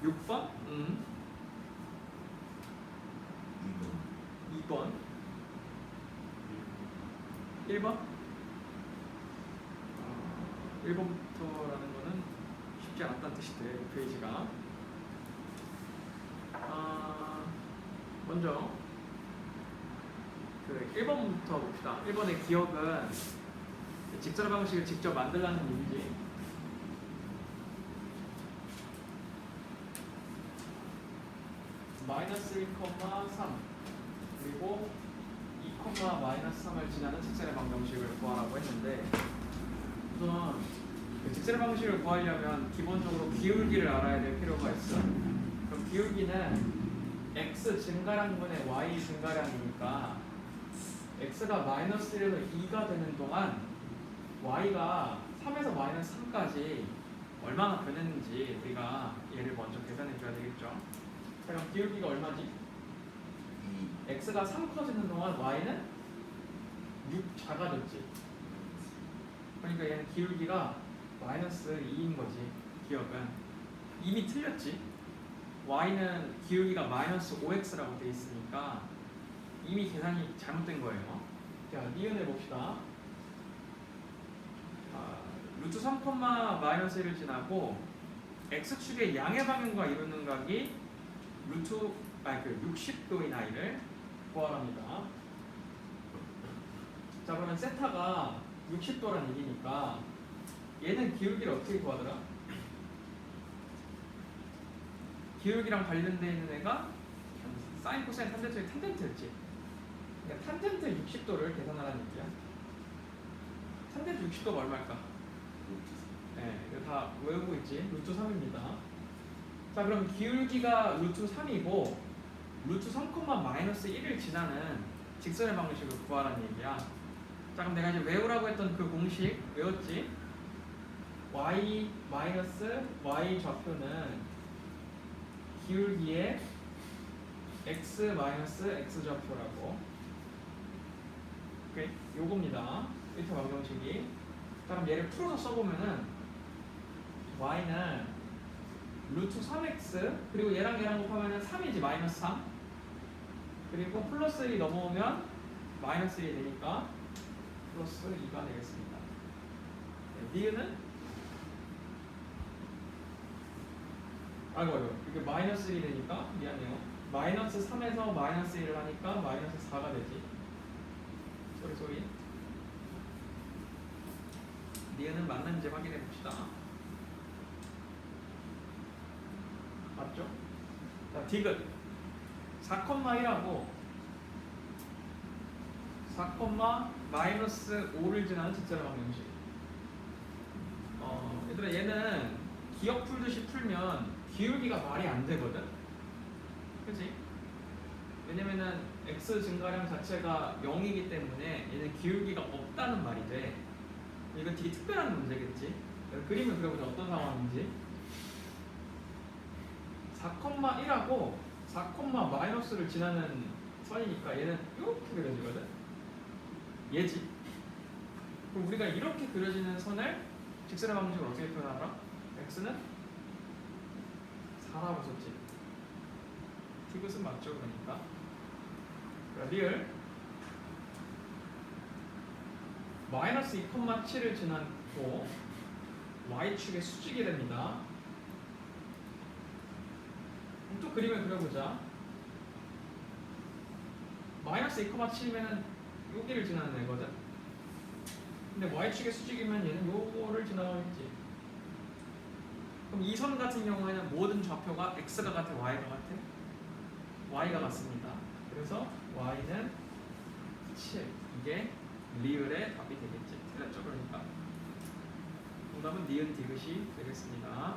6번? 2번 1번? 1번부터라는 거는 쉽지 않았다는 뜻이 돼요. 이 페이지가. 먼저 그 1번부터 봅시다. 1번의 기억은 직접 방식을 직접 만들라는 얘기지. 마이너스 1,3 그리고 2, 마이너스 3을 지나는 직선의 방정식을 구하라고 했는데, 우선 그 직선의 방식을 구하려면 기본적으로 기울기를 알아야 될 필요가 있어. 그럼 기울기는 x 증가량분의 y 증가량이니까 x가 마이너스 1에서 2가 되는 동안 y가 3에서 마이너스 3까지 얼마나 변했는지 우리가 얘를 먼저 계산해 줘야 되겠죠. 자, 그럼 기울기가 얼마지? x가 3 커지는 동안 y는 6 작아졌지. 그러니까 얘는 기울기가 마이너스 2인 거지. 기억은 이미 틀렸지. y는 기울기가 마이너스 5x라고 돼 있으니까 이미 계산이 잘못된 거예요. 자, 니은을 봅시다. 루트 3, 마이너스 1을 지나고 x축의 양의 방향과 이루는 각이 루트 60도인 아이를 구하랍니다. 자, 그러면 세타가 60도란 얘기니까 얘는 기울기를 어떻게 구하더라? 기울기랑 관련되어 있는 애가 사인, 코사인, 탄젠트의 탄젠트였지. 그러니까 탄젠트 60도를 계산하라는 얘기야. 탄젠트 60도가 얼마일까? 네, 이거 다 외우고 있지. 루트 3입니다. 자, 그럼 기울기가 루트 3이고 루트 3, 마이너스 1을 지나는 직선의 방정식을 구하라는 얘기야. 자, 그럼 내가 이제 외우라고 했던 그 공식 외웠지? y 마이너스 y 좌표는 기울기의 x 마이너스 x 좌표라고. 오케이, 요겁니다. 일타 방정식이. 자, 그럼 얘를 풀어서 써보면은 y는 루트 3x 그리고 얘랑 곱하면은 3이지. 마이너스 3 그리고 플러스 1이 넘어오면 마이너스 1이 되니까 플러스 2가 되겠습니다. 네, 니은은 아이고 이게 마이너스 1이 되니까 미안해요. 마이너스 3에서 마이너스 1을 하니까 마이너스 4가 되지. 소리 니은은 맞는지 확인해 봅시다. 맞죠? 자, 디귿 4,1하고 4, 마이너스 5를 지나는 직선의 방정식. 얘들아, 얘는 기억 풀듯이 풀면 기울기가 말이 안 되거든. 그치? 왜냐면은 x 증가량 자체가 0이기 때문에 얘는 기울기가 없다는 말이 돼. 이건 되게 특별한 문제겠지. 그림을 그려보자. 어떤 상황인지. 4,1하고 4, 마이너스를 지나는 선이니까 얘는 이렇게 그려지거든. 얘지. 그럼 우리가 이렇게 그려지는 선을 직선의 방정식을 어떻게 표현하라? x는 4라고 썼지. 디귿은 맞죠? 그러니까 리을 마이너스 2,7을 지나고 y축의 수직이 됩니다. 또 그림을 그려보자. 마이너스 2,7이면 여기를 지나는 애거든. 근데 y축의 수직이면 얘는 요거를 지나가겠지. 그럼 이 선 같은 경우에는 모든 좌표가 x가 같아, y가 같아? y가 같습니다. 그래서 y는 7. 이게 리을의 답이 되겠지. 틀렸죠? 그러니까 정답은 니은 디귿이 되겠습니다.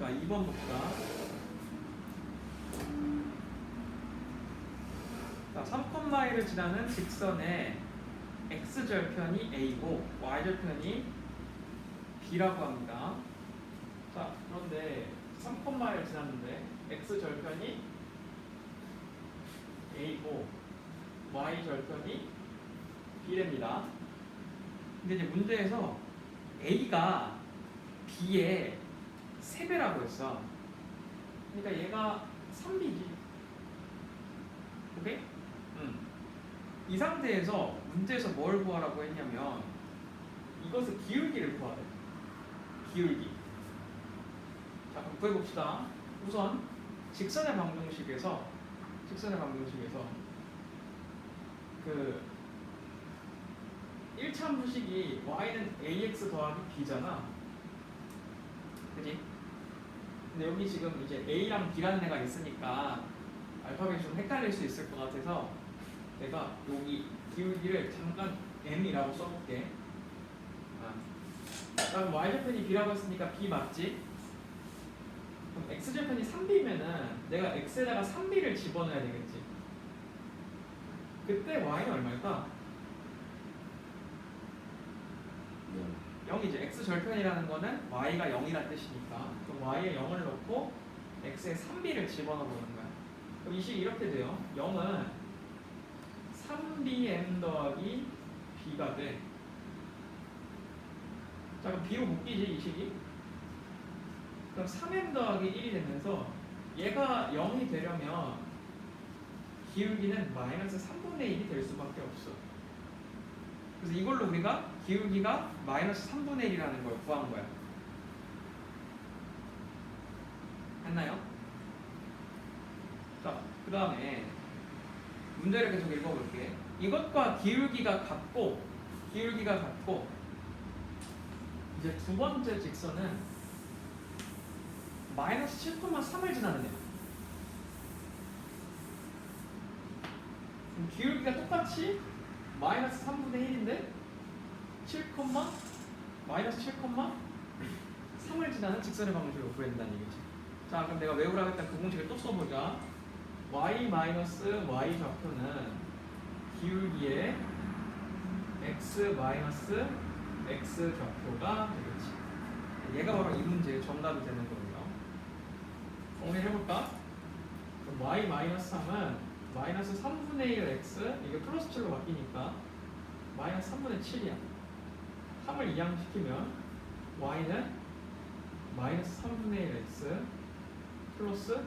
자, 2번 봅시다. 자, 3,1을 지나는 직선의 x절편이 a고 y절편이 b라고 합니다. 자, 그런데 3,1을 지났는데 x절편이 a고 y절편이 b랍니다. 근데 이제 문제에서 a가 b의 3배라고 했어. 그러니까 얘가 3b지. 오케이? 이 상태에서 문제에서 뭘 구하라고 했냐면 이것의 기울기를 구하래. 기울기. 자, 그럼 구해봅시다. 우선 직선의 방정식에서 그 1차함수식이 y는 ax 더하기 b잖아. 그지? 근데 여기 지금 이제 a랑 b라는 애가 있으니까 알파벳이 좀 헷갈릴 수 있을 것 같아서 내가 여기 기울기를 잠깐 m이라고 써볼게. 그럼 y절편이 b라고 했으니까 b 맞지? 그럼 x절편이 3b면은 내가 x에다가 3b를 집어넣어야 되겠지. 그때 y는 얼마일까? 0이지. x절편이라는 거는 y가 0이란 뜻이니까 그럼 y에 0을 넣고 x에 3b를 집어넣어보는 거야. 그럼 이 식이 이렇게 돼요. 0은 3bm 더하기 b가 돼. 자, 그럼 b로 묶이지 이 식이? 그럼 3m 더하기 1이 되면서 얘가 0이 되려면 기울기는 마이너스 3분의 1이 될 수밖에 없어. 그래서 이걸로 우리가 기울기가 마이너스 3분의 1이라는 걸 구한 거야. 했나요? 자, 그 다음에 문제를 계속 읽어볼게. 이것과 기울기가 같고 이제 두 번째 직선은 마이너스 7,3을 지나는 애야. 기울기가 똑같이 마이너스 3분의 1인데 마이너스 7,3을 지나는 직선의 방정식을 구해낸다는 얘기지. 자, 그럼 내가 외우라고 했던 그 공식을 또 써보자. y 마이너스 y 좌표는 기울기의 x 마이너스 x 좌표가 되겠지. 얘가 바로 이 문제의 정답이 되는 거예요. 정리해볼까? 그럼 y 마이너스 3은 마이너스 3분의 1 x, 이게 플러스 7로 바뀌니까 마이너스 3분의 7이야. 3을 이항시키면 y는 마이너스 3분의 1 x 플러스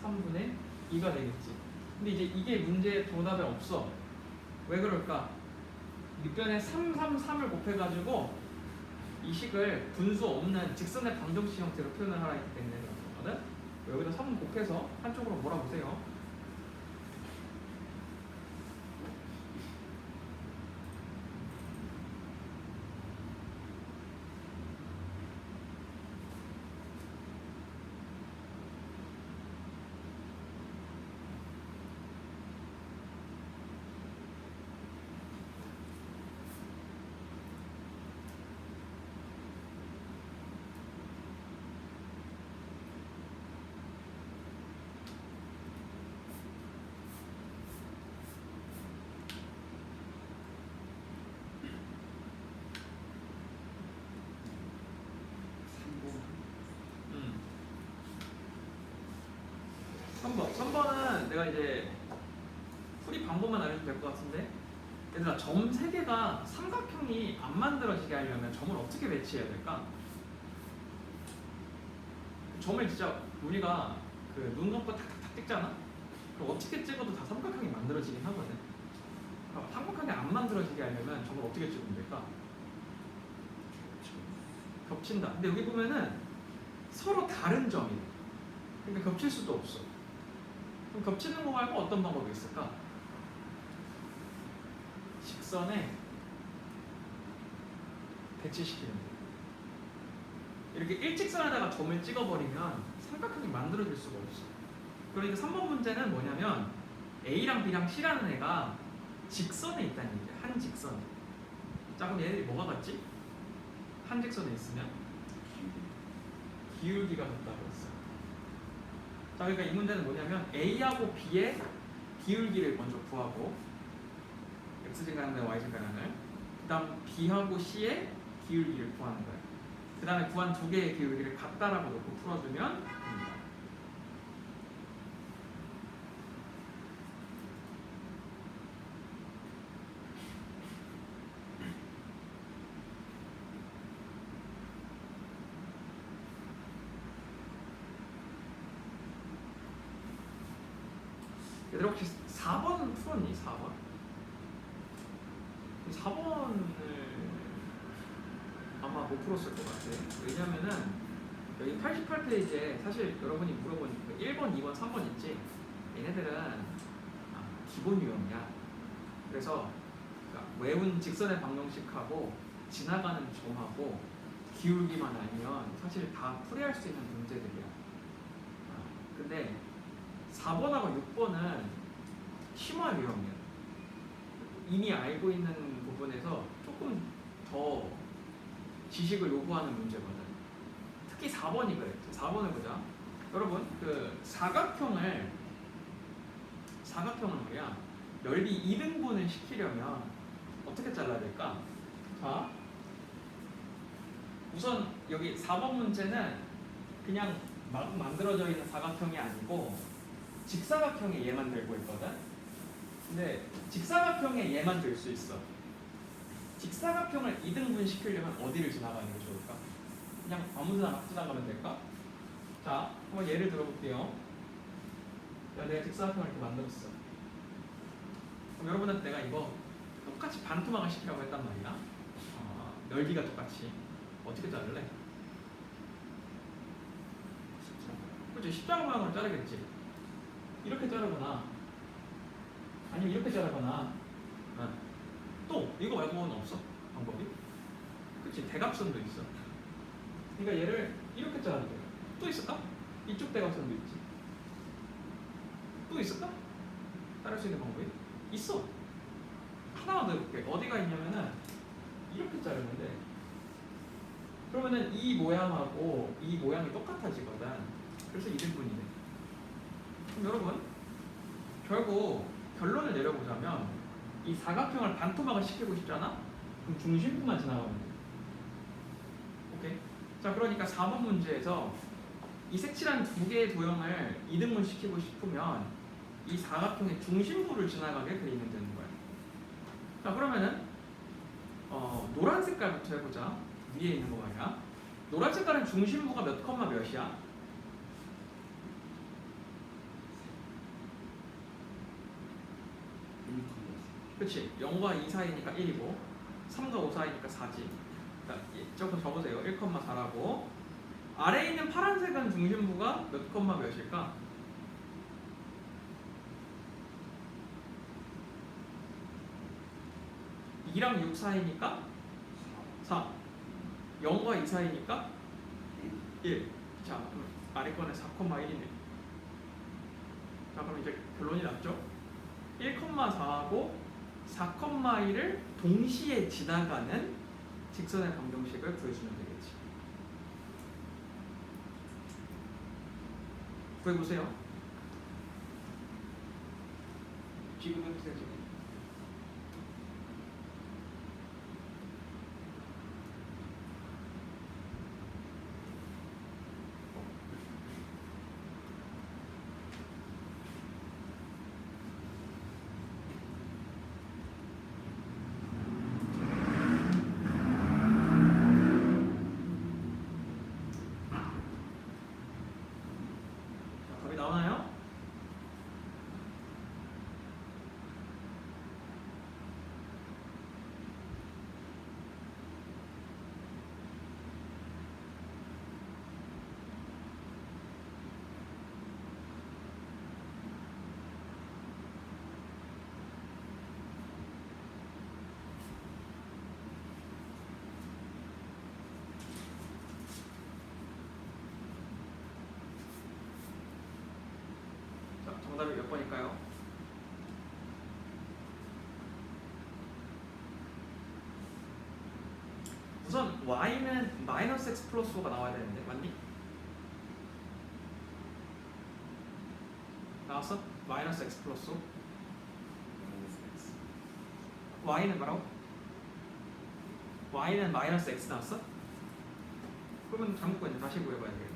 3분의 2가 되겠지. 근데 이제 이게 문제의 정답에 없어. 왜 그럴까? 밑변에 3, 3, 3을 곱해가지고 이 식을 분수 없는 직선의 방정식 형태로 표현을 하라 했기 때문에 그런 거거든. 여기다 3 곱해서 한쪽으로 몰아보세요. 음. 3번은 내가 이제 풀이 방법만 알려주면 될 것 같은데, 얘들아, 점 3개가 삼각형이 안 만들어지게 하려면 점을 어떻게 배치해야 될까? 점을 진짜 우리가 그 눈 감고 탁탁탁 찍잖아? 그럼 어떻게 찍어도 다 삼각형이 만들어지긴 하거든. 그럼 삼각형이 안 만들어지게 하려면 점을 어떻게 찍으면 될까? 겹친다. 근데 여기 보면은 서로 다른 점이래. 그러니까 겹칠 수도 없어. 그럼 겹치는 거 말고 어떤 방법이 있을까? 직선에 배치시키는 거. 이렇게 일직선에다가 점을 찍어버리면 삼각형이 만들어질 수가 없어. 그러니까 3번 문제는 뭐냐면 A랑 B랑 C라는 애가 직선에 있다는 얘기야. 한 직선에. 자, 그럼 얘네들이 뭐가 같지? 한 직선에 있으면 비율기가 같다고 했어. 자, 그러니까 이 문제는 뭐냐면 A하고 B의 비율기를 먼저 구하고 x 증가량과 y 증가량을, 그 다음 B하고 C의 비율기를 구하는 거예요. 그 다음에 구한 두 개의 비율기를 같다라고 놓고 풀어주면 됩니다. 얘들아 혹시 4번 풀었니? 4번? 4번을 아마 못 풀었을 것 같아. 왜냐면은 여기 88페이지에 사실 여러분이 물어보니까 1번, 2번, 3번 있지? 얘네들은 기본 유형이야. 그래서 그러니까 외운 직선의 방정식하고 지나가는 점하고 기울기만 알면 사실 다 풀이할 수 있는 문제들이야. 근데 4번하고 6번은 심화 유형이야. 이미 알고 있는 부분에서 조금 더 지식을 요구하는 문제거든. 특히 4번이 그래. 4번을 보자. 여러분, 그 사각형을 말이야, 넓이 2등분을 시키려면 어떻게 잘라야 될까? 자, 우선 여기 4번 문제는 그냥 막 만들어져 있는 사각형이 아니고 직사각형에 얘만 들고 있거든. 근데 직사각형에 얘만 들 수 있어. 직사각형을 2등분 시키려면 어디를 지나가는 게 좋을까? 그냥 아무데나 막 지나가면 될까? 자, 한번 예를 들어볼게요. 내가 직사각형을 이렇게 만들었어. 그럼 여러분한테 내가 이거 똑같이 반토막을 시키라고 했단 말이야. 넓이가 똑같이. 어떻게 자를래? 그렇지, 십자가 모양으로 자르겠지. 이렇게 자르거나 아니면 이렇게 자르거나. 또 이거 말고는 없어 방법이. 그치, 대각선도 있어. 그러니까 얘를 이렇게 자르면 돼. 또 있을까? 이쪽 대각선도 있지. 또 있을까? 자를 수 있는 방법이 있어. 하나만 더 해볼게. 어디가 있냐면은 이렇게 자르면 돼. 그러면은 이 모양하고 이 모양이 똑같아지거든. 그래서 2등분이네. 그럼 여러분, 결국 결론을 내려보자면 이 사각형을 반토막을 시키고 싶잖아? 그럼 중심부만 지나가면 돼. 오케이? 자, 그러니까 4번 문제에서 이 색칠한 두 개의 도형을 2등분 시키고 싶으면 이 사각형의 중심부를 지나가게 그리면 되는 거야. 자, 그러면은 노란 색깔부터 해보자. 위에 있는 거 말이야. 노란 색깔은 중심부가 몇 컴마 몇이야? 그치? 0과 2 사이니까 1이고 3과 5 사이니까 4지. 조금 적으세요. 1,4라고. 아래에 있는 파란색은 중심부가 몇 컴마 몇일까? 2랑 6 사이니까 4. 0과 2 사이니까 1. 자, 그럼 아래 거는 4,1이네. 자, 그럼 이제 결론이 났죠? 1,4하고 4,1을 동시에 지나가는 직선의 방정식을 구해주면 되겠지. 구해보세요. 지금 해보세요. 지금. 답이 나오나요? 자, 정답이 몇 번일까요? 우선 y는 마이너스 x 플러스 5가 나와야 되는데, 맞니? 나왔어? 마이너스 x 플러스 O. y는 뭐라고? y는 마이너스 x 나왔어? 그러면 잘못 구했네. 다시 구해봐야 되겠네.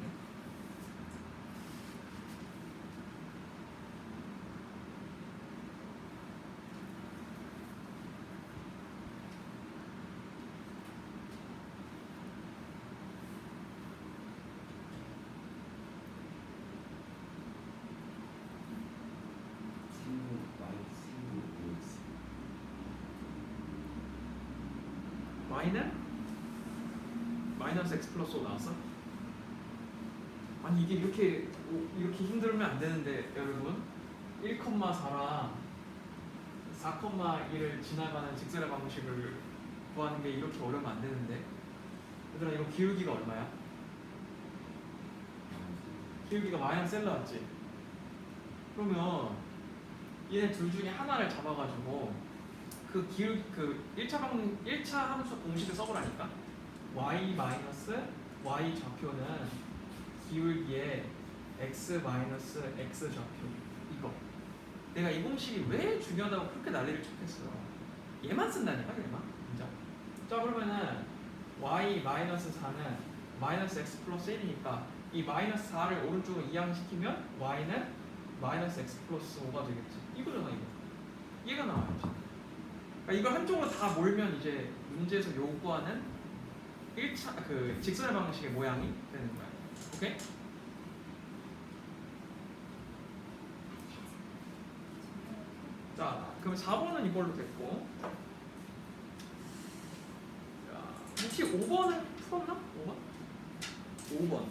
y는 마이너스 x 플러스 5 나왔어? 아니 이게 이렇게 힘들면 안 되는데 여러분 1,4랑 4,1을 지나가는 직선의 방식을 구하는 게 이렇게 어려우면 안 되는데 얘들아 이거 기울기가 얼마야? 기울기가 마이너스 L 나왔지? 그러면 얘네 둘 중에 하나를 잡아가지고 그 1차 함수 공식을 써보라니까. y 마이너스 y 좌표는 기울기의 x 마이너스 x 좌표 이거. 내가 이 공식이 왜 중요하다고 그렇게 난리를 쳤겠어. 얘만 쓴다니까 얘만. 진짜. 자 그러면은 y 마이너스 4는 마이너스 x 플러스 1이니까 이 마이너스 4를 오른쪽으로 이항시키면 y는 마이너스 x 플러스 5가 되겠지. 이거잖아 이거. 얘가 나와야지. 그러니까 이걸 한쪽으로 다 몰면 이제 문제에서 요구하는 1차 그 직선의 방식의 모양이 되는 거야. 오케이? 자, 그럼 4번은 이걸로 됐고. 자, 혹시 5번은 풀었나? 5번? 5번.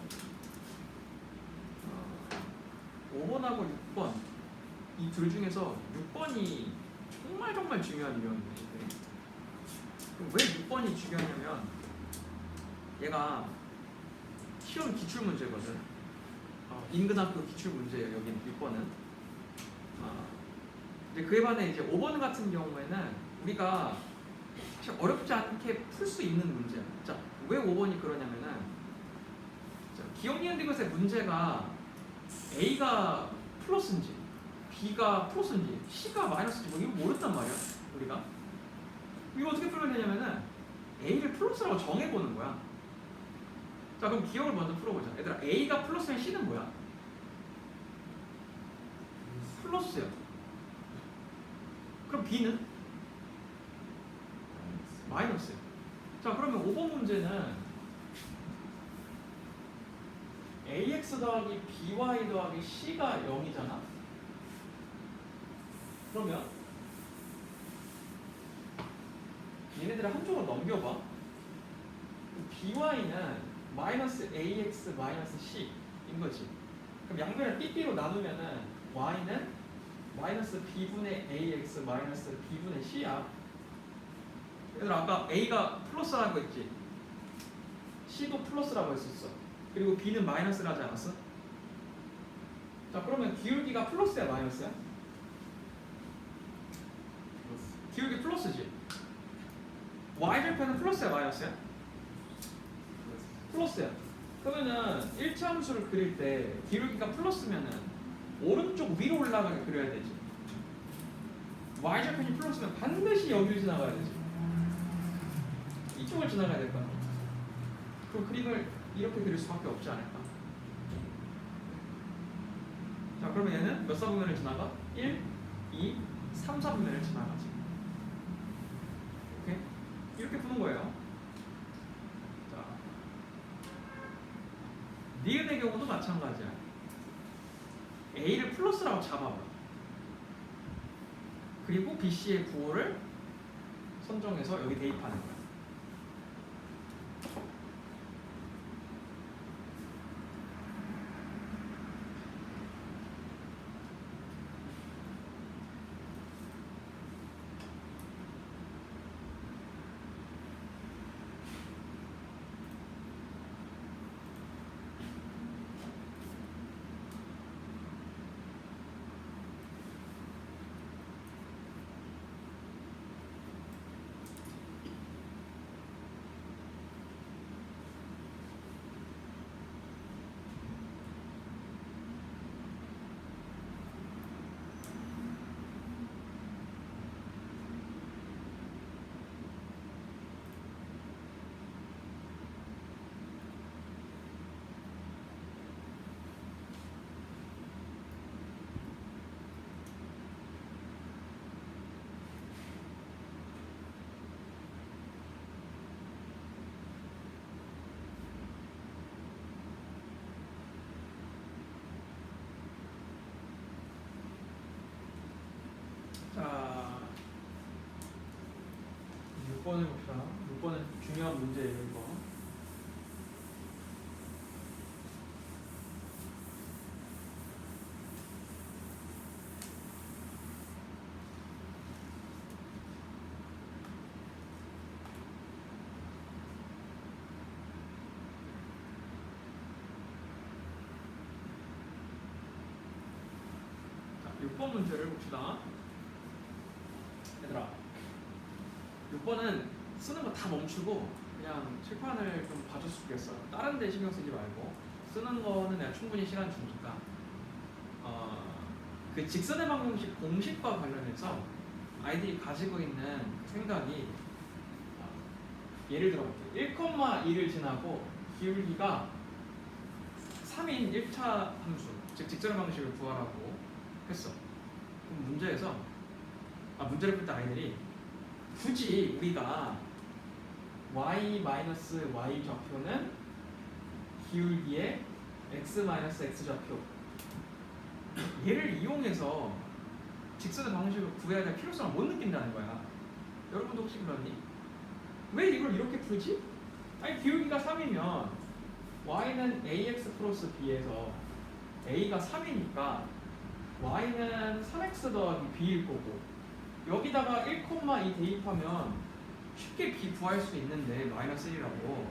5번하고 6번. 이 둘 중에서 6번이 정말 중요한 유형인데 왜 6번이 중요하냐면 얘가 시험 기출 문제거든. 인근학교 기출 문제예요. 여기 6번은. 이제 그에 반해 이제 5번 같은 경우에는 우리가 사실 어렵지 않게 풀 수 있는 문제야. 자, 왜 5번이 그러냐면은 기억 니은 디귿의 문제가 A가 플러스인지 B가 플러스인지 C가 마이너스인지 뭐 이거 모른단 말이야 우리가. 이거 어떻게 풀면 되냐면은 A를 플러스라고 정해보는 거야. 자 그럼 기억을 먼저 풀어보자. 얘들아 A가 플러스면 C는 뭐야? 플러스야. 그럼 B는? 마이너스야. 자 그러면 5번 문제는 AX 더하기 BY 더하기 C가 0이잖아. 그러면 얘네들을 한쪽으로 넘겨봐. BY는 마이너스 AX 마이너스 C인 거지. 그럼 양변을 삐삐로 나누면은 Y는 마이너스 B분의 AX 마이너스 B분의 C야. 얘들아 아까 A가 플러스라고 했지. C도 플러스라고 했었어. 그리고 B는 마이너스라 하지 않았어? 자 그러면 기울기가 플러스야 마이너스야? 기울기 플러스지. y절편은 플러스야 마이너스야? 플러스야. 그러면은 1차 함수를 그릴 때 기울기가 플러스면은 오른쪽 위로 올라가게 그려야 되지. y절편이 플러스면 반드시 여기를 지나가야 되지. 이쪽을 지나가야 될 거야. 그 그림을 이렇게 그릴 수밖에 없지 않을까? 자 그러면 얘는 몇 사분면을 지나가? 1, 2, 3, 4분면을 지나가지. 오케이? 이렇게 푸는 거예요. 자, 니은의 경우도 마찬가지야. A를 플러스라고 잡아봐. 그리고 BC의 구호를 선정해서 여기 대입하는 거야. 6번을 봅시다. 6번은 중요한 문제예요, 이거. 자, 6번 문제를 봅시다. 얘들아, 6번은 쓰는 거 다 멈추고 그냥 칠판을 좀 봐줬으면 좋겠어. 다른 데 신경 쓰지 말고 쓰는 거는 내가 충분히 시간 주니까. 그 직선의 방정식 공식과 관련해서 아이들이 가지고 있는 생각이, 예를 들어 볼게요. 1,2를 지나고 기울기가 3인 1차 함수, 즉 직선의 방정식을 구하라고 했어. 그럼 문제에서 문제를 풀 때 아이들이 굳이 우리가 y-y 좌표는 기울기의 x-x 좌표, 얘를 이용해서 직선의 방정식을 구해야 될 필요성을 못 느낀다는 거야. 여러분도 혹시 그러니? 왜 이걸 이렇게 풀지? 아니, 기울기가 3이면 y는 ax 플러스 b에서 a가 3이니까 y는 3x 더하기 b일 거고, 여기다가 1,2 대입하면 쉽게 b 구할 수 있는데 마이너스 1이라고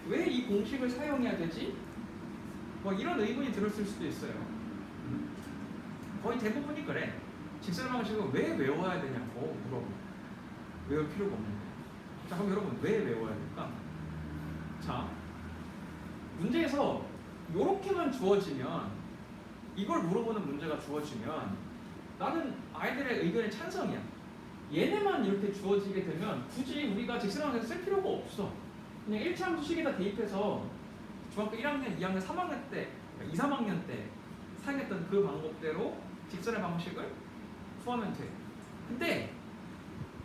왜 이 공식을 사용해야 되지? 뭐 이런 의문이 들었을 수도 있어요. 거의 대부분이 그래. 직선의 방식을 왜 외워야 되냐고 물어보고, 외울 필요가 없는데. 자, 그럼 여러분 왜 외워야 될까? 자, 문제에서 이렇게만 주어지면, 이걸 물어보는 문제가 주어지면 나는 아이들의 의견에 찬성이야. 얘네만 이렇게 주어지게 되면 굳이 우리가 직선의 방식을 쓸 필요가 없어. 그냥 1차 함수식에다 대입해서 중학교 1학년, 2학년, 3학년 때, 2, 3학년 때 사용했던 그 방법대로 직선의 방식을 구하면 돼. 근데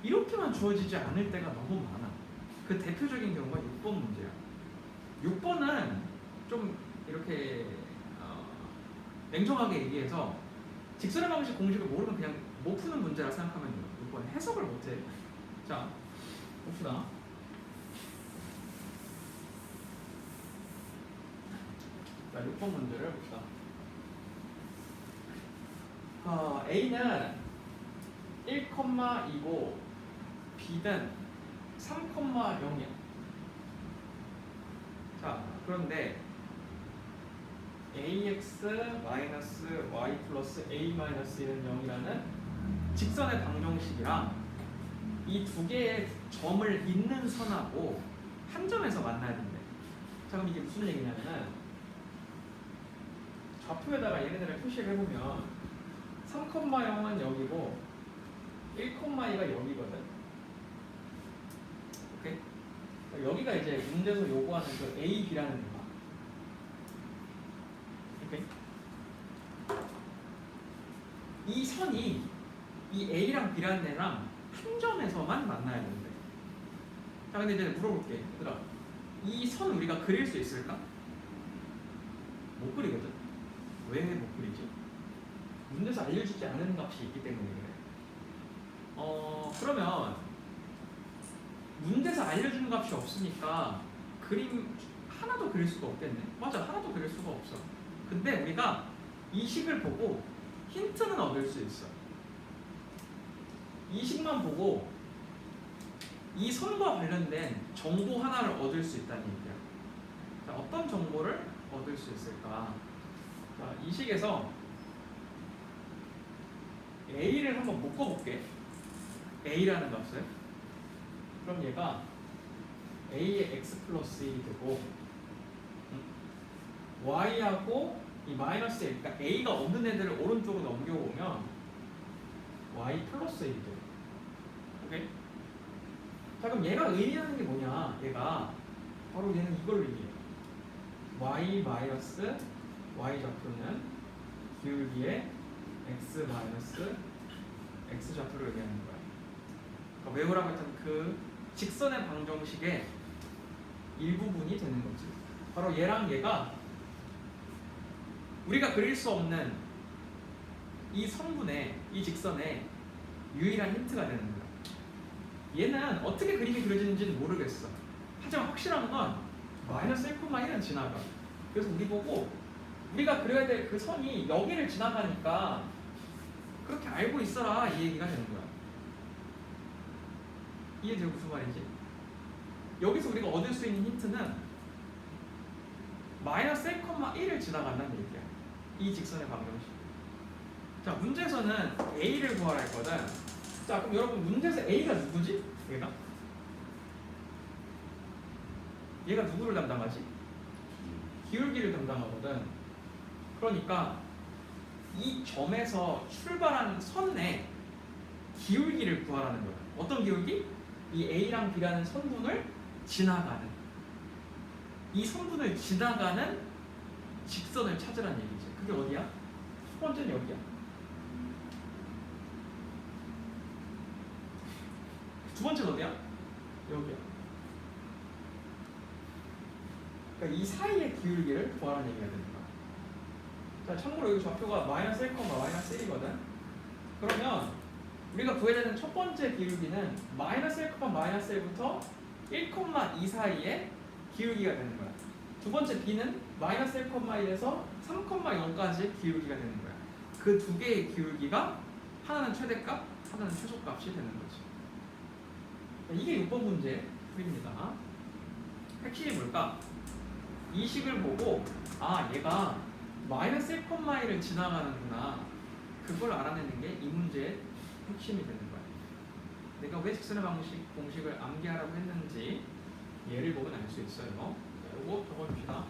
이렇게만 주어지지 않을 때가 너무 많아. 그 대표적인 경우가 6번 문제야. 6번은 좀 이렇게 냉정하게 얘기해서 직선의 방식 공식을 모르면 그냥 못 푸는 문제라 생각하면 돼요. 6번 해석을 못해. 자, 봅시다. 자, 6번 문제를 봅시다. A는 1,2고 B는 3,0이야. 자, 그런데 ax-y 플러스 a-1은 0이라는 직선의 방정식이랑 이 두 개의 점을 잇는 선하고 한 점에서 만나야 된대. 자, 그럼 이게 무슨 얘기냐면은 좌표에다가 얘네들을 표시를 해보면 3,0은 여기고 1,2가 여기거든. 오케이? 여기가 이제 문제에서 요구하는 그 A, B라는 데가. 오케이? 이 선이 이 A랑 B라는 데랑 한 점에서만 만나야 되는데. 자, 근데 이제 물어볼게. 얘들아, 이 선 우리가 그릴 수 있을까? 못 그리거든. 왜 못 그리지? 문제에서 알려주지 않은 값이 있기 때문에 그래. 그러면 문제에서 알려주는 값이 없으니까 그림 하나도 그릴 수가 없겠네. 맞아, 하나도 그릴 수가 없어. 근데 우리가 이 식을 보고 힌트는 얻을 수 있어. 이 식만 보고 이 선과 관련된 정보 하나를 얻을 수 있다는 얘기야. 자, 어떤 정보를 얻을 수 있을까? 자, 이 식에서 A를 한번 묶어볼게. A라는 값을. 그럼 얘가 A의 x 플러스 1이 되고, Y하고 이 마이너스 1, 그러니까 A가 없는 애들을 오른쪽으로 넘겨오면 Y 플러스 1이 돼. 오케이? 자, 그럼 얘가 의미하는 게 뭐냐? 얘가 바로 얘는 이걸 의미해. Y 마이너스 Y 좌표는 기울기의 x 마이너스 x 좌표를 의미하는 거야. 그러니까 외우라고 했던 그 직선의 방정식의 일부분이 되는 거지. 바로 얘랑 얘가 우리가 그릴 수 없는 이 선분의, 이 직선의 유일한 힌트가 되는 거야. 얘는 어떻게 그림이 그려지는지는 모르겠어. 하지만 확실한 건 마이너스 1,1은 지나가. 그래서 우리 보고 우리가 그려야 될 그 선이 여기를 지나가니까 그렇게 알고 있어라 이 얘기가 되는 거야. 이해돼요? 무슨 말인지? 여기서 우리가 얻을 수 있는 힌트는 마이너스 1,1을 지나간다는 얘기야. 이 직선의 방정식. 자, 문제에서는 A를 구하라 했거든. 자, 그럼 여러분 문제에서 A가 누구지? 얘가 누구를 담당하지? 기울기를 담당하거든. 그러니까 이 점에서 출발하는 선의 기울기를 구하라는 거야. 어떤 기울기? 이 A랑 B라는 선분을 지나가는, 이 선분을 지나가는 직선을 찾으라는 얘기지. 그게 어디야? 첫 번째는 여기야. 두 번째는 어디야? 여기야. 그러니까 이 사이의 기울기를 구하라는 얘기가 되는 거야. 자, 참고로 여기 좌표가 마이너스 1, 마이너스 1이거든. 그러면 우리가 구해야 되는 첫 번째 기울기는 마이너스 1, 마이너스 1부터 1,2 사이의 기울기가 되는 거야. 두 번째 B는 마이너스 1,1에서 3,0까지의 기울기가 되는 거야. 그 두 개의 기울기가 하나는 최대값, 하나는 최소값이 되는 거지. 이게 6번 문제의 풀이입니다. 핵심이 뭘까? 이 식을 보고 아, 얘가 마이너스 1,1을 지나가는구나. 그걸 알아내는 게 이 문제의 핵심이 되는 거야. 내가 왜 직선의 공식을 암기하라고 했는지 예를 보면 알 수 있어요. 자, 이거 적어줍시다.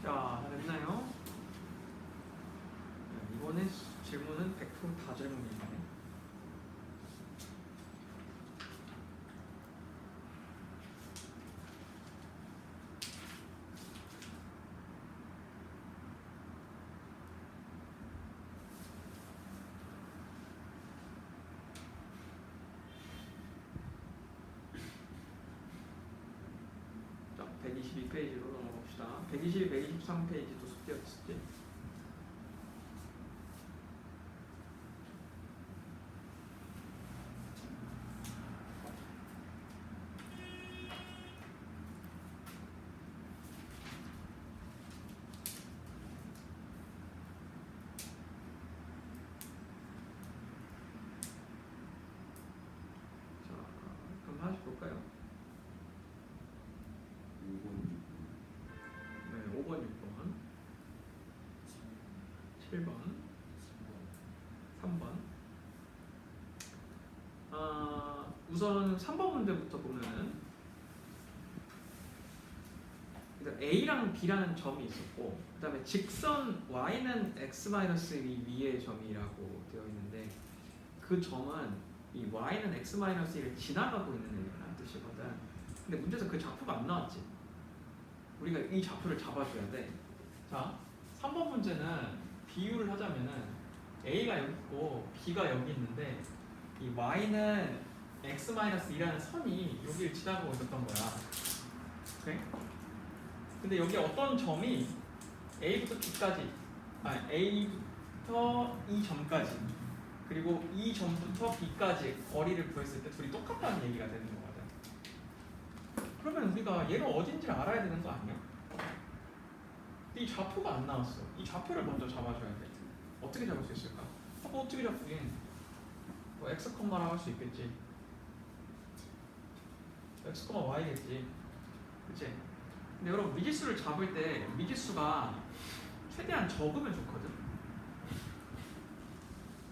자, 됐나요? 이번에 질문은 100%다 질문이네. 자, 122페이지로 넘어갑시다. 122, 123페이지도 숙제였지? 자, 그럼 하나씩 볼까요? 5번, 6번, 7번, 3번. 우선 3번 문제부터 보면은 A랑 B라는 점이 있었고, 그 다음에 직선 Y는 X-1 위의 점이라고 되어 있는데, 그 점은 이 Y는 X-1을 지나가고 있는 애라는 뜻이거든. 근데 문제에서 그 좌표가 안 나왔지. 우리가 이 좌표를 잡아줘야 돼. 자, 3번 문제는 비유를 하자면은 A가 여기 있고 B가 여기 있는데 이 Y는 X-2라는 선이 여기를 지나가고 있었던 거야. 오케이? 근데 여기 어떤 점이 A부터 B까지, A부터 이 점까지 그리고 이 점부터 B까지 거리를 구했을 때 둘이 똑같다는 얘기가 되는 거거든. 그러면 우리가 얘가 어딘지를 알아야 되는 거 아니야? 이 좌표가 안 나왔어. 이 좌표를 먼저 잡아줘야 돼. 어떻게 잡을 수 있을까? 뭐 어떻게 잡긴? 뭐 x, 라고 할 수 있겠지. x, y겠지. 그치? 근데 여러분 미지수를 잡을 때 미지수가 최대한 적으면 좋거든.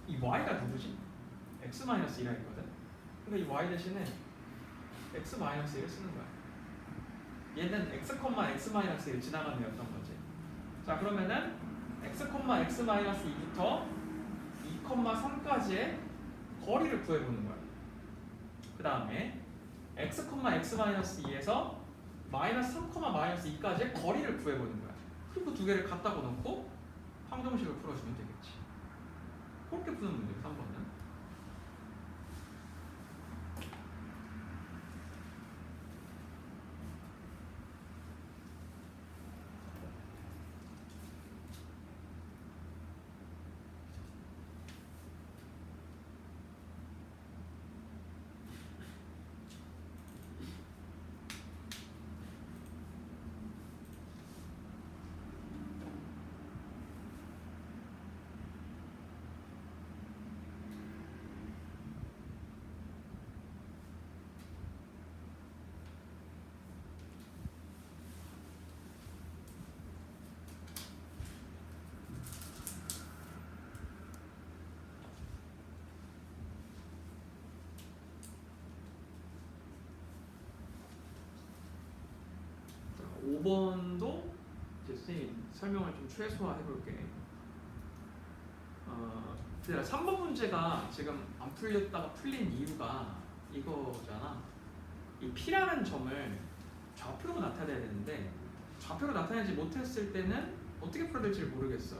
이 y가 누구지? x-1이거든. 근데 이 y 대신에 x-1을 쓰는 거야. 얘는 x, x-1을 지나가는 애였던 거지. 자 그러면은 x, x-2부터 2,3까지의 거리를 구해보는 거야. 그 다음에 x, x-2에서 마이너스 3, -2까지의 거리를 구해보는 거야. 그리고 두 개를 갖다가 놓고 항정식을 풀어주면 되겠지. 그렇게 푸는 문제 3번은. 자, 5번도 이제 선생님 설명을 좀 최소화해 볼게. 3번 문제가 지금 안 풀렸다가 풀린 이유가 이거잖아. 이 P라는 점을 좌표로 나타내야 되는데 좌표로 나타내지 못했을 때는 어떻게 풀어야 될지 모르겠어.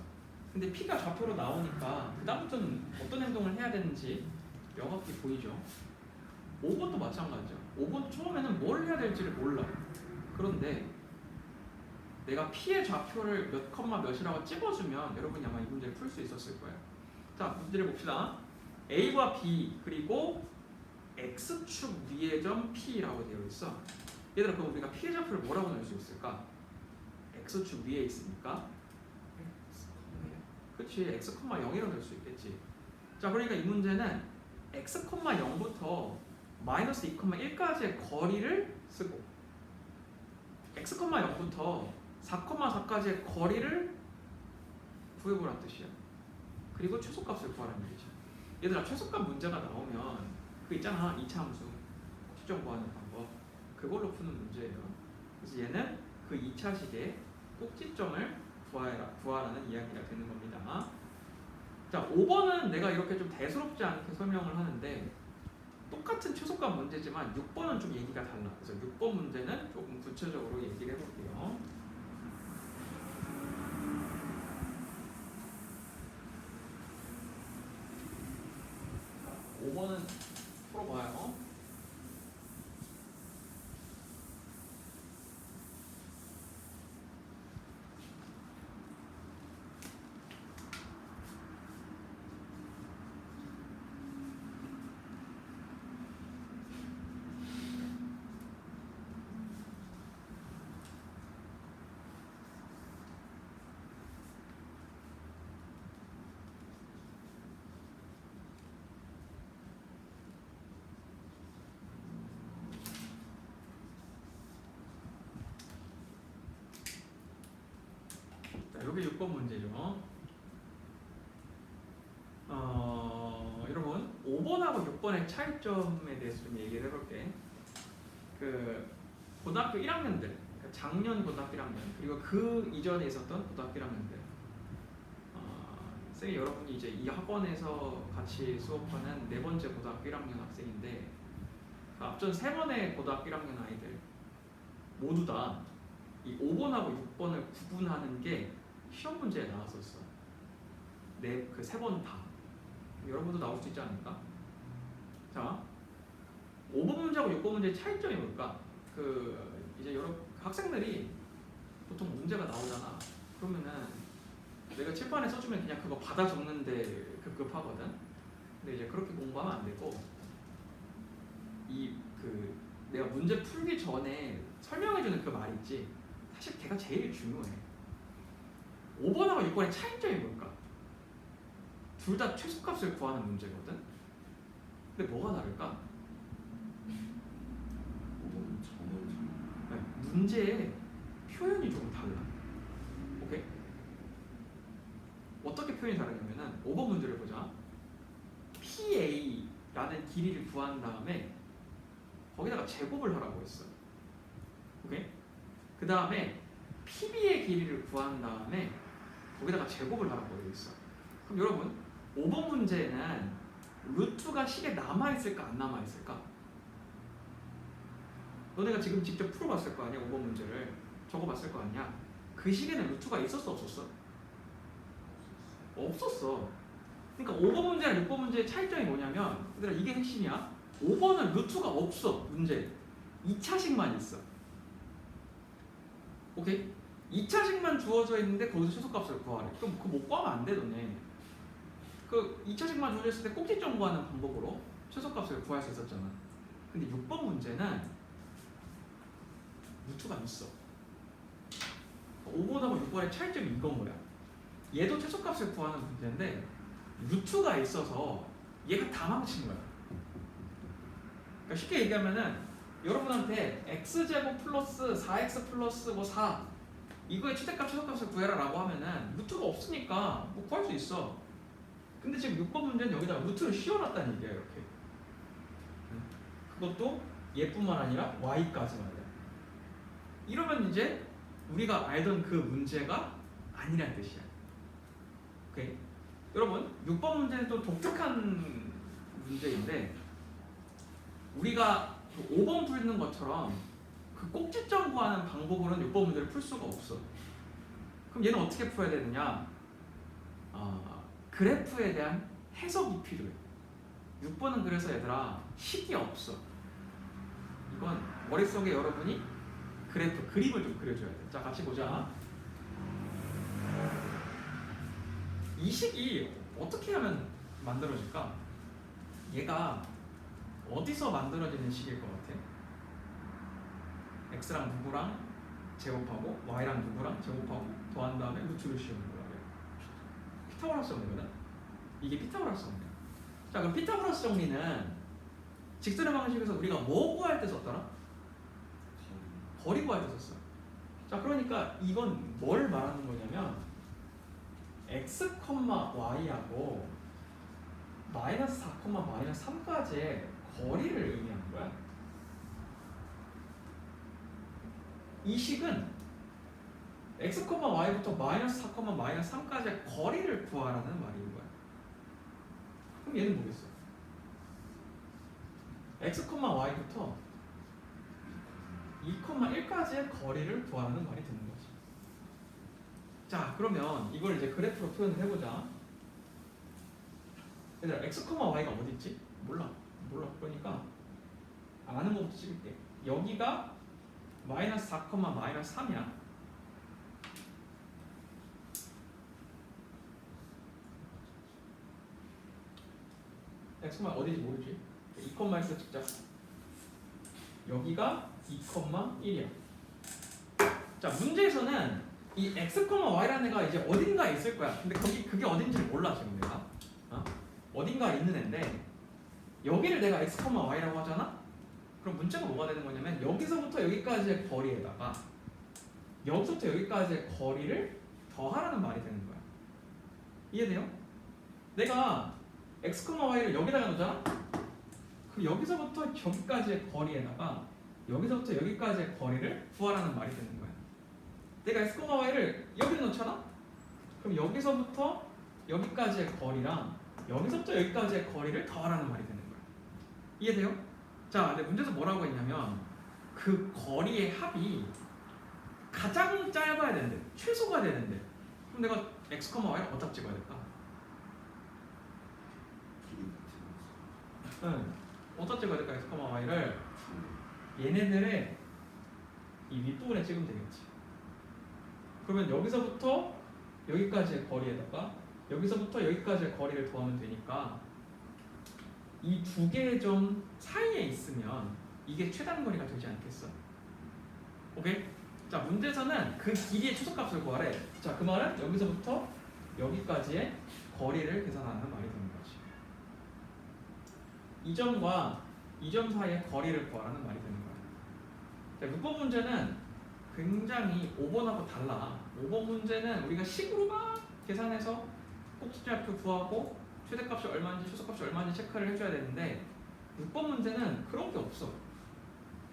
근데 P가 좌표로 나오니까 그 다음부터는 어떤 행동을 해야 되는지 명확히 보이죠. 5번도 마찬가지죠. 5번 처음에는 뭘 해야 될지를 몰라. 그런데 내가 P의 좌표를 몇 컴마 몇이라고 찍어주면 여러분이 아마 이 문제를 풀 수 있었을 거예요. 자, 문제를 봅시다. A과 B 그리고 X축 위의 점 P라고 되어 있어. 얘들아, 그럼 우리가 P의 좌표를 뭐라고 넣을 수 있을까? X축 위에 있으니까 그치, X, 0이라고 넣을 수 있겠지. 자, 그러니까 이 문제는 X, 0부터 마이너스 2,1까지의 거리를 쓰고 X, 0부터 4,4까지의 거리를 구해보란 뜻이야. 그리고 최소값을 구하라는 얘기지. 얘들아, 최소값 문제가 나오면 그 있잖아, 이차함수 꼭지점 구하는 방법, 그걸로 푸는 문제예요. 그래서 얘는 그 2차식의 꼭지점을 구하라는 이야기가 되는 겁니다. 자, 5번은 내가 이렇게 좀 대수롭지 않게 설명을 하는데 똑같은 최소값 문제지만 6번은 좀 얘기가 달라. 그래서 6번 문제는 조금 구체적으로 얘기를 해볼게요. 5번은 풀어봐요. 이게 6번 문제죠. 여러분 5번하고 6번의 차이점에 대해서 좀 얘기를 해볼게. 그 고등학교 1학년들, 그러니까 작년 고등학교 1학년 그리고 그 이전에 있었던 고등학교 1학년들, 쌤이 여러분이 이제 이 학원에서 같이 수업하는 네 번째 고등학교 1학년 학생인데 그 앞전 세 번의 고등학교 1학년 아이들 모두 다 이 5번하고 6번을 구분하는 게 시험 문제에 나왔었어. 네, 그 세 번 다. 여러분도 나올 수 있지 않을까? 자, 5번 문제하고 6번 문제의 차이점이 뭘까? 이제 여러 학생들이 보통 문제가 나오잖아. 그러면은 내가 칠판에 써주면 그냥 그거 받아 적는데 급급하거든. 근데 이제 그렇게 공부하면 안 되고 이 그 내가 문제 풀기 전에 설명해주는 그 말 있지. 사실 걔가 제일 중요해. 5번하고 6번의 차이점이 뭘까? 둘 다 최소값을 구하는 문제거든. 근데 뭐가 다를까? 5번은 전혀 네, 문제의 표현이 조금 달라. 오케이? 어떻게 표현이 다르냐면은 5번 문제를 보자. PA라는 길이를 구한 다음에 거기다가 제곱을 하라고 했어. 오케이? 그 다음에 PB의 길이를 구한 다음에 거기다가 제곱을 하라고 되어 있어. 그럼 여러분 5번 문제는 루트가 식에 남아있을까 안 남아있을까? 너네가 지금 직접 풀어봤을 거 아니야. 5번 문제를 적어봤을 거 아니야. 그 식에는 루트가 있었어 없었어? 없었어. 그러니까 5번 문제랑 6번 문제의 차이점이 뭐냐면 얘들아 이게 핵심이야. 5번은 루트가 없어. 문제 2차식만 있어. 오케이? 2차식만 주어져 있는데 거기서 최소값을 구하래. 그럼 그거 못 구하면 안 돼 너네. 그 2차식만 주어져 있을 때 꼭지점 구하는 방법으로 최소값을 구할 수 있었잖아. 근데 6번 문제는 루트가 있어. 5번하고 6번의 차이점이 이건 거야. 얘도 최소값을 구하는 문제인데 루트가 있어서 얘가 다 망친 거야. 그러니까 쉽게 얘기하면은 여러분한테 x제곱 플러스 4x 플러스 뭐 4 이거의 최대값 최소값을 구해라 라고 하면은 루트가 없으니까 뭐 구할 수 있어. 근데 지금 6번 문제는 여기다가 루트를 씌워놨다는 얘기야. 이렇게 그것도 얘뿐만 아니라 y까지 말이야. 이러면 이제 우리가 알던 그 문제가 아니란 뜻이야. 오케이? 여러분 6번 문제는 또 독특한 문제인데 우리가 5번 풀는 것처럼 그 꼭지점 구하는 방법으로는 6번 문제를 풀 수가 없어. 그럼 얘는 어떻게 풀어야 되느냐? 그래프에 대한 해석이 필요해. 6번은 그래서 얘들아 식이 없어. 이건 머릿속에 여러분이 그래프, 그림을 좀 그려줘야 돼. 자 같이 보자. 이 식이 어떻게 하면 만들어질까? 얘가 어디서 만들어지는 식일 것 같아? x랑 누구랑 제곱하고 y랑 누구랑 제곱하고 더한 다음에 루트를 씌우는 거야. 피타고라스 정리거든? 이게 피타고라스 정리야. 자 그럼 피타고라스 정리는 직선의 방식에서 우리가 뭐 구할 때 썼더라? 거리 구할 때 썼어. 자 그러니까 이건 뭘 말하는 거냐면 x, y하고 마이너스 4, 마이너스 3까지의 거리를 의미하는 거야. 이 식은 x, y부터 마이너스 4, 마이너스 3까지의 거리를 구하라는 말인 거야. 그럼 얘는 뭐겠어? x, y부터 2, 1까지의 거리를 구하라는 말이 되는 거지. 자 그러면 이걸 이제 그래프로 표현을 해보자. 얘들아 x, y가 어디 있지? 몰라. 그러니까 아는 것부터 찍을게. 여기가 마이너스 4, 마이너스 3이야. x, y 어디인지 모르지? 2,1에서 찍자. 여기가 2,1이야. 자 문제에서는 이 x, y라는 애가 이제 어딘가에 있을 거야. 근데 그게 어딘지 몰라 지금 내가. 어딘가에 있는 애인데 여기를 내가 x, y라고 하잖아? 그럼 문제가 뭐가 되는 거냐면 여기서부터 여기까지의 거리에다가 여기서부터 여기까지의 거리를 더하라는 말이 되는 거야. 이해돼요? 내가 x, y를 여기다가 놓잖아? 그럼 여기서부터 저기까지의 거리에다가 여기서부터 여기까지의 거리를 구하라는 말이 되는 거야. 내가 x, y를 여기 놓잖아? 그럼 여기서부터 여기까지의 거리랑 여기서부터 여기까지의 거리를 더하라는 말이 되는 거야. 이해돼요? 자, 근데 문제에서 뭐라고 했냐면 그 거리의 합이 가장 짧아야 되는데 최소가 되는데 그럼 내가 x, y를 어디다 찍어야 될까? 응. 어디다 찍어야 될까? x, y를 얘네들의 이 윗부분에 찍으면 되겠지. 그러면 여기서부터 여기까지의 거리에다가 여기서부터 여기까지의 거리를 더하면 되니까 이 두 개의 점 사이에 있으면 이게 최단거리가 되지 않겠어? 오케이? 자, 문제에서는 그 길이의 최소값을 구하래. 자, 그 말은 여기서부터 여기까지의 거리를 계산하는 말이 되는 거지. 이 점과 이 점 사이의 거리를 구하라는 말이 되는 거야. 자, 6번 문제는 굉장히 5번하고 달라. 5번 문제는 우리가 식으로 막 계산해서 꼭지점표 구하고 최대값이 얼마인지 최소값이 얼마인지 체크를 해줘야 되는데 6번 문제는 그런 게 없어.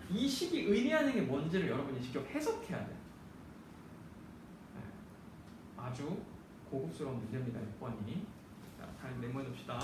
이 식이 의미하는 게 뭔지를 여러분이 직접 해석해야 돼. 네. 아주 고급스러운 문제입니다. 6번이. 자, 잘 메모해 둡시다.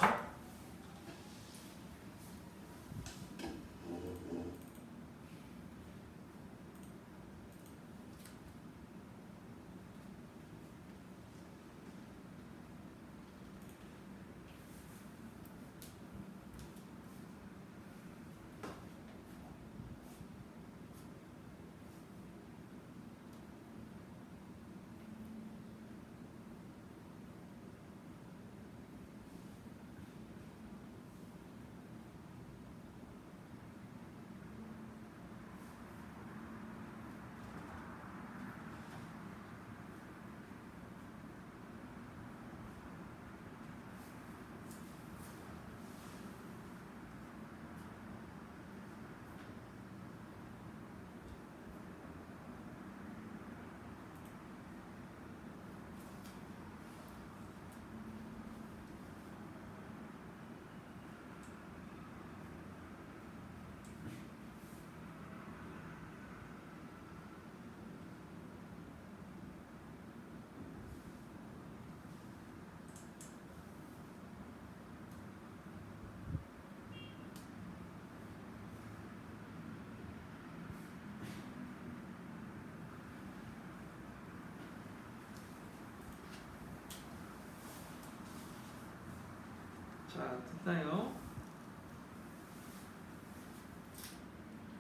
자, 됐나요?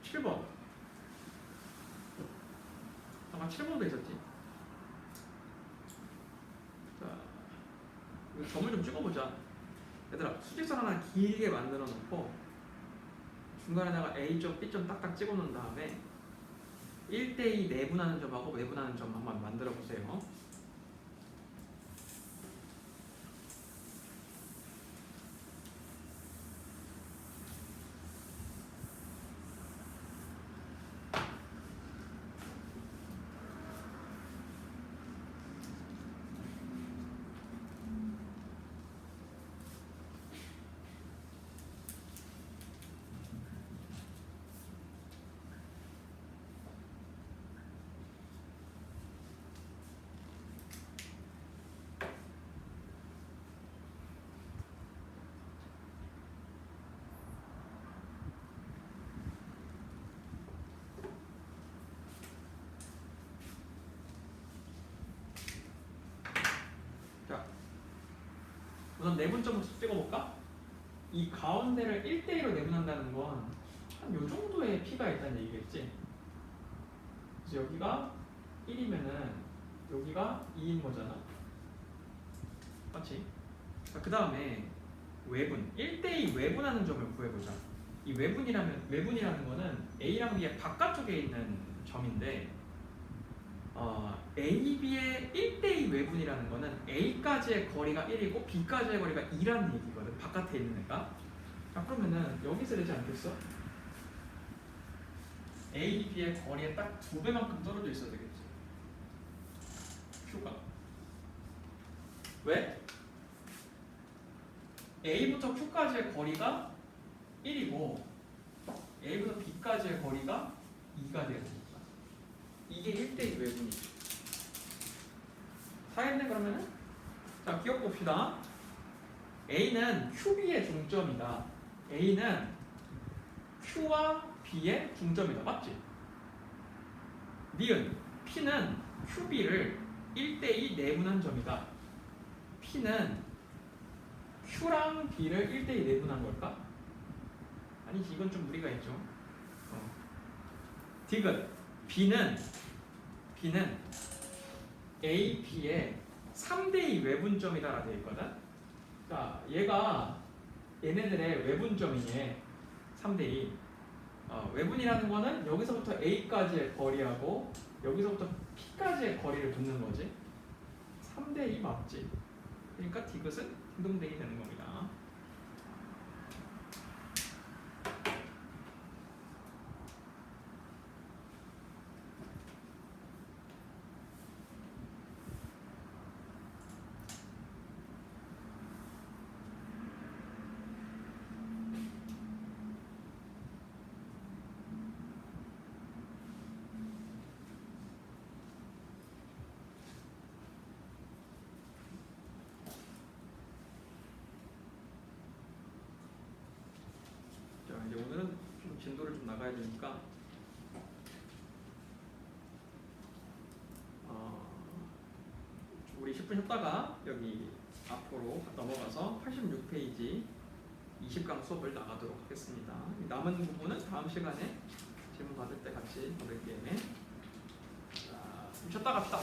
7번. 아마 7번도 있었지. 자, 이거 점을 좀 찍어보자. 얘들아, 수직선 하나 길게 만들어 놓고 중간에다가 A점, B점 딱딱 찍어 놓은 다음에 1대2 내분하는 점하고 외분하는 점 한번 만들어 보세요. 우선 내분점부터 찍어볼까? 이 가운데를 1대1로 내분한다는 건 한 요 정도의 P가 있다는 얘기겠지? 그래서 여기가 1이면은 여기가 2인 거잖아. 맞지? 그 다음에 외분, 1대2 외분하는 점을 구해보자. 이 외분이라는 거는 A랑 B의 바깥쪽에 있는 점인데 A, B의 1대2 외분이라는 거는 A까지의 거리가 1이고 B까지의 거리가 2라는 얘기거든. 바깥에 있는 애가. 자, 그러면은 여기서 되지 않겠어? A, B의 거리에 딱 2배만큼 떨어져 있어야 되겠지. Q가. 왜? A부터 Q까지의 거리가 1이고 A부터 B까지의 거리가 2가 되야 되니까. 이게 1대2 외분이지. 사겠네 그러면은? 자, 기억 봅시다. A는 QB의 중점이다. A는 Q와 B의 중점이다. 맞지? 니은 P는 QB를 1대2 내분한 점이다. P는 Q랑 B를 1대2 내분한 걸까? 아니지, 이건 좀 무리가 있죠. 디귿 B는 A, B의 3대2 외분점이다라고 되어 있거든. 자, 얘가 얘네들의 외분점이네. 3대2. 외분이라는 거는 여기서부터 A까지의 거리하고 여기서부터 P까지의 거리를 붓는 거지. 3대2 맞지? 그러니까 디귿은 딩동댕이 되는 겁니다. 자, 이제 오늘은 좀 진도를 좀 나가야 되니까 우리 10분 쉬었다가 여기 앞으로 넘어가서 86페이지 20강 수업을 나가도록 하겠습니다. 남은 부분은 다음 시간에 질문 받을 때 같이 받을게요. 자, 좀 쉬었다 갑시다.